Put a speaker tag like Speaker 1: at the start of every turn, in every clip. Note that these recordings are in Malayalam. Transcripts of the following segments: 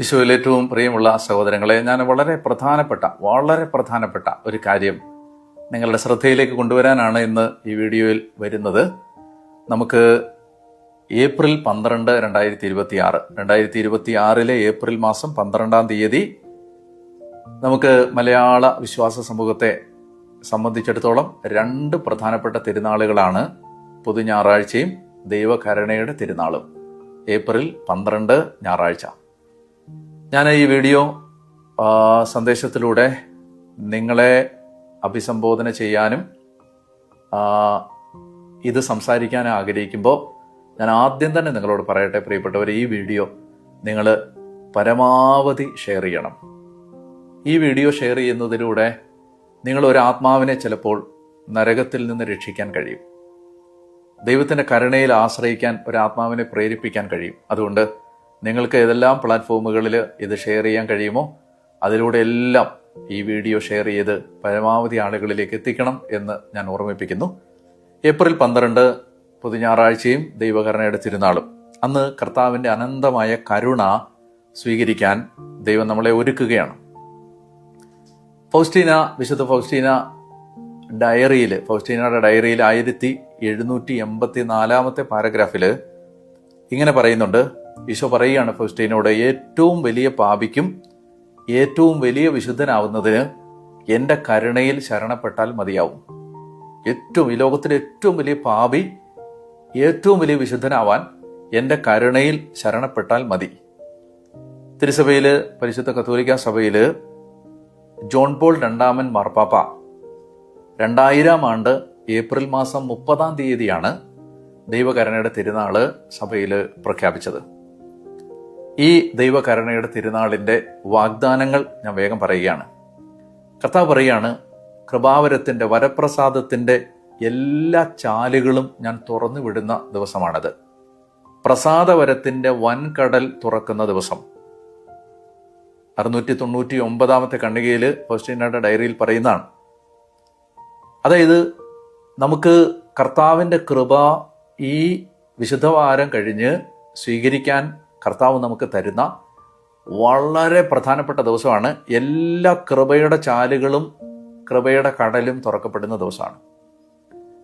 Speaker 1: ഈശോയിൽ ഏറ്റവും പ്രിയമുള്ള സഹോദരങ്ങളെ, ഞാൻ വളരെ പ്രധാനപ്പെട്ട ഒരു കാര്യം നിങ്ങളുടെ ശ്രദ്ധയിലേക്ക് കൊണ്ടുവരാനാണ് ഇന്ന് ഈ വീഡിയോയിൽ വരുന്നത്. നമുക്ക് ഏപ്രിൽ 12, 2026 ഏപ്രിൽ മാസം 12-ാം തീയതി നമുക്ക് മലയാള വിശ്വാസ സമൂഹത്തെ സംബന്ധിച്ചിടത്തോളം രണ്ട് പ്രധാനപ്പെട്ട തിരുനാളുകളാണ് പൊതു ഞായറാഴ്ചയും ദൈവകരുണയുടെ തിരുനാളും. ഏപ്രിൽ 12 ഞായറാഴ്ച. ഞാൻ ഈ വീഡിയോ സന്ദേശത്തിലൂടെ നിങ്ങളെ അഭിസംബോധന ചെയ്യാനും ഇത് സംസാരിക്കാൻ ആഗ്രഹിക്കുമ്പോൾ ഞാൻ ആദ്യം തന്നെ നിങ്ങളോട് പറയട്ടെ, പ്രിയപ്പെട്ടവർ, ഈ വീഡിയോ നിങ്ങൾ പരമാവധി ഷെയർ ചെയ്യണം. ഈ വീഡിയോ ഷെയർ ചെയ്യുന്നതിലൂടെ നിങ്ങൾ ഒരു ആത്മാവിനെ ചിലപ്പോൾ നരകത്തിൽ നിന്ന് രക്ഷിക്കാൻ കഴിയും. ദൈവത്തിൻ്റെ കരുണയിൽ ആശ്രയിക്കാൻ ഒരു ആത്മാവിനെ പ്രേരിപ്പിക്കാൻ കഴിയും. അതുകൊണ്ട് നിങ്ങൾക്ക് ഏതെല്ലാം പ്ലാറ്റ്ഫോമുകളിൽ ഇത് ഷെയർ ചെയ്യാൻ കഴിയുമോ അതിലൂടെ എല്ലാം ഈ വീഡിയോ ഷെയർ ചെയ്ത് പരമാവധി ആളുകളിലേക്ക് എത്തിക്കണം എന്ന് ഞാൻ ഓർമ്മിപ്പിക്കുന്നു. ഏപ്രിൽ 12 പൊതു ഞായറാഴ്ചയും ദൈവകരുണയുടെ തിരുനാളും. അന്ന് കർത്താവിൻ്റെ അനന്തമായ കരുണ സ്വീകരിക്കാൻ ദൈവം നമ്മളെ ഒരുക്കുകയാണ്. വിശുദ്ധ ഫൗസ്റ്റീനയുടെ ഡയറിയിൽ 1784 പാരഗ്രാഫിൽ ഇങ്ങനെ പറയുന്നുണ്ട്. ഈശോ പറയുകയാണ് ഫൗസ്റ്റീനോട്, ഏറ്റവും വലിയ പാപിക്കും ഏറ്റവും വലിയ വിശുദ്ധനാവുന്നതിന് എൻ്റെ കരുണയിൽ ശരണപ്പെട്ടാൽ മതിയാവും. ഈ ലോകത്തിലെ ഏറ്റവും വലിയ പാപി ഏറ്റവും വലിയ വിശുദ്ധനാവാൻ എൻ്റെ കരുണയിൽ ശരണപ്പെട്ടാൽ മതി. തിരുസഭയിൽ, പരിശുദ്ധ കത്തോലിക്ക സഭയിൽ ജോൺ പോൾ രണ്ടാമൻ മാർപ്പാപ്പ 2000 ആണ്ട് ഏപ്രിൽ മാസം 30-ാം തീയതിയാണ് ദൈവകരുണയുടെ തിരുനാള് സഭയിൽ പ്രഖ്യാപിച്ചത്. ഈ ദൈവകരുണയുടെ തിരുനാളിൻ്റെ വാഗ്ദാനങ്ങൾ ഞാൻ വേഗം പറയുകയാണ്. കർത്താവ് പറയുകയാണ്, കൃപാവരത്തിൻ്റെ, വരപ്രസാദത്തിൻ്റെ എല്ലാ ചാലുകളും ഞാൻ തുറന്നു വിടുന്ന ദിവസമാണത്. പ്രസാദവരത്തിൻ്റെ വൻകടൽ തുറക്കുന്ന ദിവസം. 699-ാമത്തെ ഖണ്ഡികയിൽ ഫൗസ്റ്റീനയുടെ ഡയറിയിൽ പറയുന്നതാണ്. അതായത് നമുക്ക് കർത്താവിൻ്റെ കൃപ ഈ വിശുദ്ധവാരം കഴിഞ്ഞ് സ്വീകരിക്കാൻ കർത്താവ് നമുക്ക് തരുന്ന വളരെ പ്രധാനപ്പെട്ട ദിവസമാണ്. എല്ലാ കൃപയുടെ ചാലുകളും കൃപയുടെ കടലും തുറക്കപ്പെടുന്ന ദിവസമാണ്.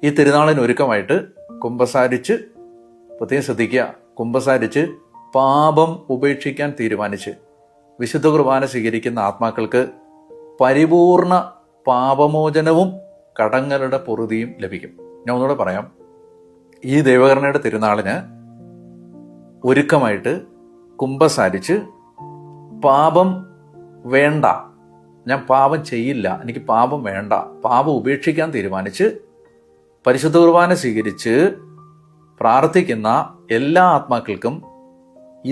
Speaker 1: ഈ തിരുനാളിന് ഒരുക്കമായിട്ട് പ്രത്യേകം ശ്രദ്ധിക്കുക, കുമ്പസാരിച്ച് പാപം ഉപേക്ഷിക്കാൻ തീരുമാനിച്ച് വിശുദ്ധ കുർബാന സ്വീകരിക്കുന്ന ആത്മാക്കൾക്ക് പരിപൂർണ പാപമോചനവും കടങ്ങളുടെ പൊറുതിയും ലഭിക്കും. ഞാൻ ഒന്നുകൂടെ പറയാം. ഈ ദൈവകരുണയുടെ തിരുനാളിന് ഒരുക്കമായിട്ട് കുമ്പസാരിച്ച് പാപം വേണ്ട, ഞാൻ പാപം ചെയ്യില്ല, എനിക്ക് പാപം വേണ്ട, പാപം ഉപേക്ഷിക്കാൻ തീരുമാനിച്ച് പരിശുദ്ധ കുർബാന സ്വീകരിച്ച് പ്രാർത്ഥിക്കുന്ന എല്ലാ ആത്മാക്കൾക്കും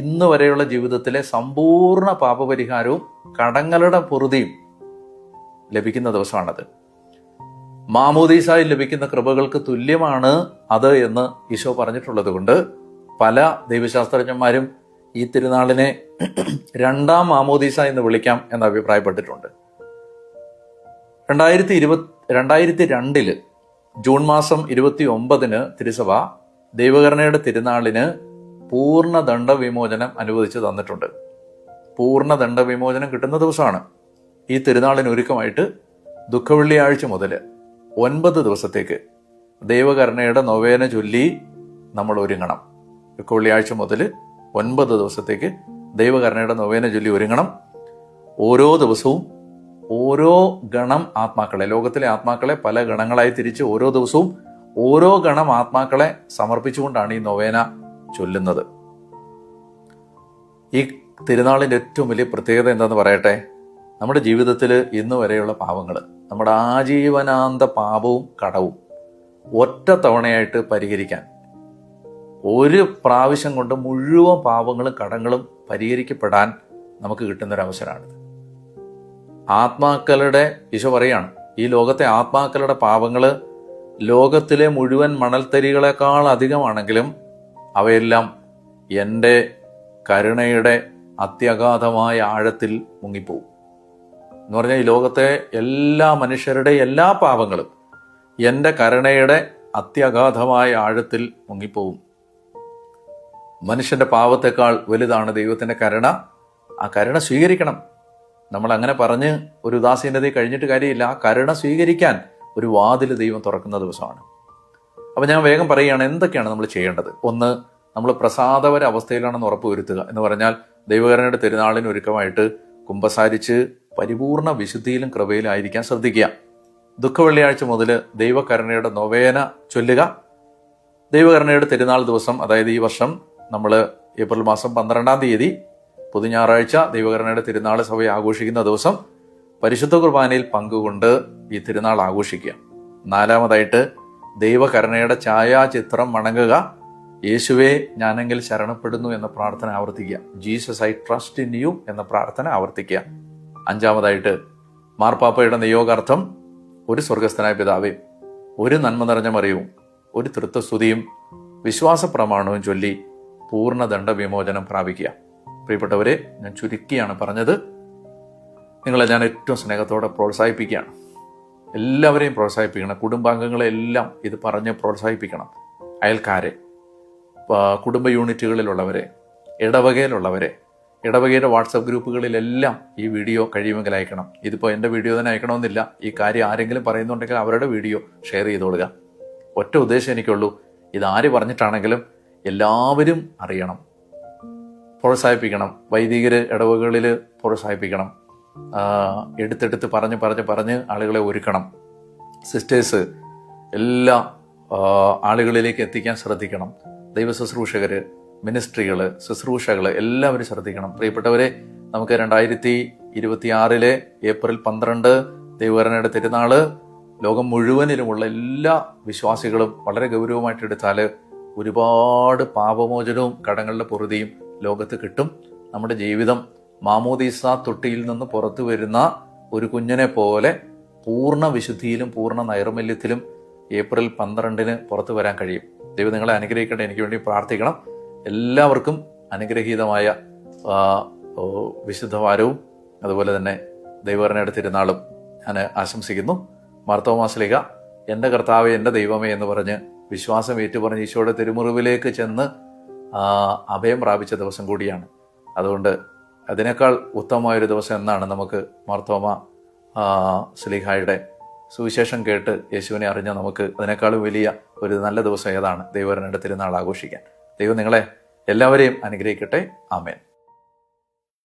Speaker 1: ഇന്ന് വരെയുള്ള ജീവിതത്തിലെ സമ്പൂർണ്ണ പാപപരിഹാരവും കടങ്ങളുടെ പൊറുതിയും ലഭിക്കുന്ന ദിവസമാണത്. മാമോദീസായിൽ ലഭിക്കുന്ന കൃപകൾക്ക് തുല്യമാണ് അത് എന്ന് ഈശോ പറഞ്ഞിട്ടുള്ളത് കൊണ്ട് പല ദൈവശാസ്ത്രജ്ഞന്മാരും ഈ തിരുനാളിനെ 2-ാം മാമോദീസ എന്ന് വിളിക്കാം എന്ന് അഭിപ്രായപ്പെട്ടിട്ടുണ്ട്. 2002 ജൂൺ മാസം 29 തിരുസഭ ദൈവകരുണയുടെ തിരുനാളിന് പൂർണ്ണ ദണ്ഡവിമോചനം അനുവദിച്ചു തന്നിട്ടുണ്ട്. പൂർണ്ണ ദണ്ഡവിമോചനം കിട്ടുന്ന ദിവസമാണ്. ഈ തിരുനാളിന് ഒരുക്കമായിട്ട് ദുഃഖവെള്ളിയാഴ്ച മുതൽ 9 ദിവസത്തേക്ക് ദൈവകരുണയുടെ നൊവേന ചൊല്ലി നമ്മൾ ഒരുങ്ങണം. ദുഃഖവെള്ളിയാഴ്ച മുതൽ 9 ദിവസത്തേക്ക് ദൈവകരുണയുടെ നൊവേന ചൊല്ലി ഒരുങ്ങണം. ഓരോ ദിവസവും ഓരോ ഗണം ആത്മാക്കളെ, ലോകത്തിലെ ആത്മാക്കളെ പല ഗണങ്ങളായി തിരിച്ച് ഓരോ ദിവസവും ഓരോ ഗണം ആത്മാക്കളെ സമർപ്പിച്ചുകൊണ്ടാണ് ഈ നൊവേന ചൊല്ലുന്നത്. ഈ തിരുനാളിൻ്റെ ഏറ്റവും വലിയ പ്രത്യേകത എന്താണെന്ന് പറയട്ടെ. നമ്മുടെ ജീവിതത്തിൽ ഇന്ന് വരെയുള്ള പാപങ്ങൾ, നമ്മുടെ ആജീവനാന്ത പാപവും കടവും ഒറ്റ തവണയായിട്ട് പരിഹരിക്കാൻ, ഒരു പ്രാവശ്യം കൊണ്ട് മുഴുവൻ പാപങ്ങളും കടങ്ങളും പരിഹരിക്കപ്പെടാൻ നമുക്ക് കിട്ടുന്നൊരവസരമാണിത്. ആത്മാക്കളുടെ, ഈശോ പറയാണ്, ഈ ലോകത്തെ ആത്മാക്കളുടെ പാപങ്ങൾ ലോകത്തിലെ മുഴുവൻ മണൽത്തരികളെക്കാൾ അധികമാണെങ്കിലും അവയെല്ലാം എൻ്റെ കരുണയുടെ അത്യഗാധമായ ആഴത്തിൽ മുങ്ങിപ്പോവും എന്ന് പറഞ്ഞാൽ, ഈ ലോകത്തെ എല്ലാ മനുഷ്യരുടെ എല്ലാ പാപങ്ങളും എൻ്റെ കരുണയുടെ അത്യഗാധമായ ആഴത്തിൽ മുങ്ങിപ്പോവും. മനുഷ്യന്റെ പാപത്തെക്കാൾ വലുതാണ് ദൈവത്തിന്റെ കരുണ. ആ കരുണ സ്വീകരിക്കണം. നമ്മൾ അങ്ങനെ പറഞ്ഞ് ഒരു ഉദാസീനതയെ കഴിഞ്ഞിട്ട് കാര്യമില്ല. ആ കരുണ സ്വീകരിക്കാൻ ഒരു വാതിൽ ദൈവം തുറക്കുന്ന ദിവസമാണ്. അപ്പം ഞാൻ വേഗം പറയുകയാണ് എന്തൊക്കെയാണ് നമ്മൾ ചെയ്യേണ്ടത്. ഒന്ന്, നമ്മൾ പ്രസാദപര അവസ്ഥയിലാണെന്ന് ഉറപ്പുവരുത്തുക. എന്ന് പറഞ്ഞാൽ ദൈവകരുണയുടെ തിരുനാളിന് ഒരുക്കമായിട്ട് കുമ്പസാരിച്ച് പരിപൂർണ വിശുദ്ധിയിലും കൃപയിലും ആയിരിക്കാൻ ശ്രദ്ധിക്കുക. ദുഃഖവെള്ളിയാഴ്ച മുതൽ ദൈവകരുണയുടെ നൊവേന ചൊല്ലുക. ദൈവകരുണയുടെ തിരുനാൾ ദിവസം, അതായത് ഈ വർഷം നമ്മൾ ഏപ്രിൽ മാസം 12-ാം തീയതി പൊതു ഞായറാഴ്ച ദൈവകരുണയുടെ തിരുനാൾ സഭ ആഘോഷിക്കുന്ന ദിവസം പരിശുദ്ധ കുർബാനയിൽ പങ്കുകൊണ്ട് ഈ തിരുനാൾ ആഘോഷിക്കുക. 4-മതായിട്ട് ദൈവകരുണയുടെ ഛായാചിത്രം വണങ്ങുക. യേശുവേ ഞാനെങ്കിൽ ശരണപ്പെടുന്നു എന്ന പ്രാർത്ഥന ആവർത്തിക്കുക. Jesus I trust in you എന്ന പ്രാർത്ഥന ആവർത്തിക്കുക. 5-മതായിട്ട് മാർപ്പാപ്പയുടെ നിയോഗാർത്ഥം ഒരു സ്വർഗസ്ഥനായ പിതാവേ, ഒരു നന്മ നിറഞ്ഞ മറിയവും, ഒരു തൃത്വസ്തുതിയും വിശ്വാസ പ്രമാണവും ചൊല്ലി പൂർണ്ണദണ്ഡ വിമോചനം പ്രാപിക്കുക. പ്രിയപ്പെട്ടവരെ, ഞാൻ ചുരുക്കിയാണ് പറഞ്ഞത്. നിങ്ങളെ ഞാൻ ഏറ്റവും സ്നേഹത്തോടെ പ്രോത്സാഹിപ്പിക്കുകയാണ്. എല്ലാവരെയും പ്രോത്സാഹിപ്പിക്കണം. കുടുംബാംഗങ്ങളെല്ലാം ഇത് പറഞ്ഞ് പ്രോത്സാഹിപ്പിക്കണം. അയൽക്കാരെ, കുടുംബ യൂണിറ്റുകളിലുള്ളവരെ, ഇടവകയിലുള്ളവരെ, ഇടവകയുടെ വാട്സപ്പ് ഗ്രൂപ്പുകളിലെല്ലാം ഈ വീഡിയോ കഴിയുമെങ്കിൽ അയക്കണം. ഇതിപ്പോൾ എൻ്റെ വീഡിയോ തന്നെ അയക്കണമെന്നില്ല. ഈ കാര്യം ആരെങ്കിലും പറയുന്നുണ്ടെങ്കിൽ അവരുടെ വീഡിയോ ഷെയർ ചെയ്തോളുക. ഒറ്റ ഉദ്ദേശം എനിക്കുള്ളൂ, ഇതാര് പറഞ്ഞിട്ടാണെങ്കിലും എല്ലാവരും അറിയണം. പ്രോത്സാഹിപ്പിക്കണം. വൈദികർ ഇടവകകളിൽ പ്രോത്സാഹിപ്പിക്കണം. എടുത്തെടുത്ത് പറഞ്ഞ് ആളുകളെ ഒരുക്കണം. സിസ്റ്റേഴ്സ് എല്ലാ ആളുകളിലേക്ക് എത്തിക്കാൻ ശ്രദ്ധിക്കണം. ദൈവ ശുശ്രൂഷകർ, മിനിസ്ട്രികൾ, ശുശ്രൂഷകൾ എല്ലാവരും ശ്രദ്ധിക്കണം. പ്രിയപ്പെട്ടവരെ, നമുക്ക് 2026 ഏപ്രിൽ 12 ദൈവകരുണയുടെ തിരുനാള് ലോകം മുഴുവനിലുമുള്ള എല്ലാ വിശ്വാസികളും വളരെ ഗൗരവമായിട്ട് എടുത്താൽ ഒരുപാട് പാപമോചനവും കടങ്ങളുടെ പൊറുതിയും ലോകത്ത് കിട്ടും. നമ്മുടെ ജീവിതം മാമോദീസ തൊട്ടിയിൽ നിന്ന് പുറത്തു വരുന്ന ഒരു കുഞ്ഞിനെ പോലെ പൂർണ്ണ വിശുദ്ധിയിലും പൂർണ്ണ നൈർമല്യത്തിലും ഏപ്രിൽ 12 പുറത്തു വരാൻ കഴിയും. ദൈവം നിങ്ങളെ അനുഗ്രഹിക്കട്ടെ. എനിക്ക് വേണ്ടി പ്രാർത്ഥിക്കണം. എല്ലാവർക്കും അനുഗ്രഹീതമായ വിശുദ്ധവാരവും അതുപോലെ തന്നെ ദൈവകരുണയുടെ തിരുനാളും ഞാൻ ആശംസിക്കുന്നു. മാർത്തോമാ ശ്ലീഹ എൻ്റെ കർത്താവേ, എൻ്റെ ദൈവമേ എന്ന് പറഞ്ഞ് വിശ്വാസം ഏറ്റുപറഞ്ഞ് ഈശോയുടെ തിരുമുറിവിലേക്ക് ചെന്ന് അഭയം പ്രാപിച്ച ദിവസം കൂടിയാണ്. അതുകൊണ്ട് അതിനേക്കാൾ ഉത്തമമായൊരു ദിവസം എന്നാണ് നമുക്ക് മാർത്തോമാ ശ്ലീഹായുടെ സുവിശേഷം കേട്ട് യേശുവിനെ അറിഞ്ഞ നമുക്ക് അതിനേക്കാളും വലിയ ഒരു നല്ല ദിവസം ഏതാണ്? ദൈവകരുണയുടെ തിരുനാൾ ആഘോഷിക്കാൻ. ദൈവം നിങ്ങളെ എല്ലാവരെയും അനുഗ്രഹിക്കട്ടെ. ആമേൻ.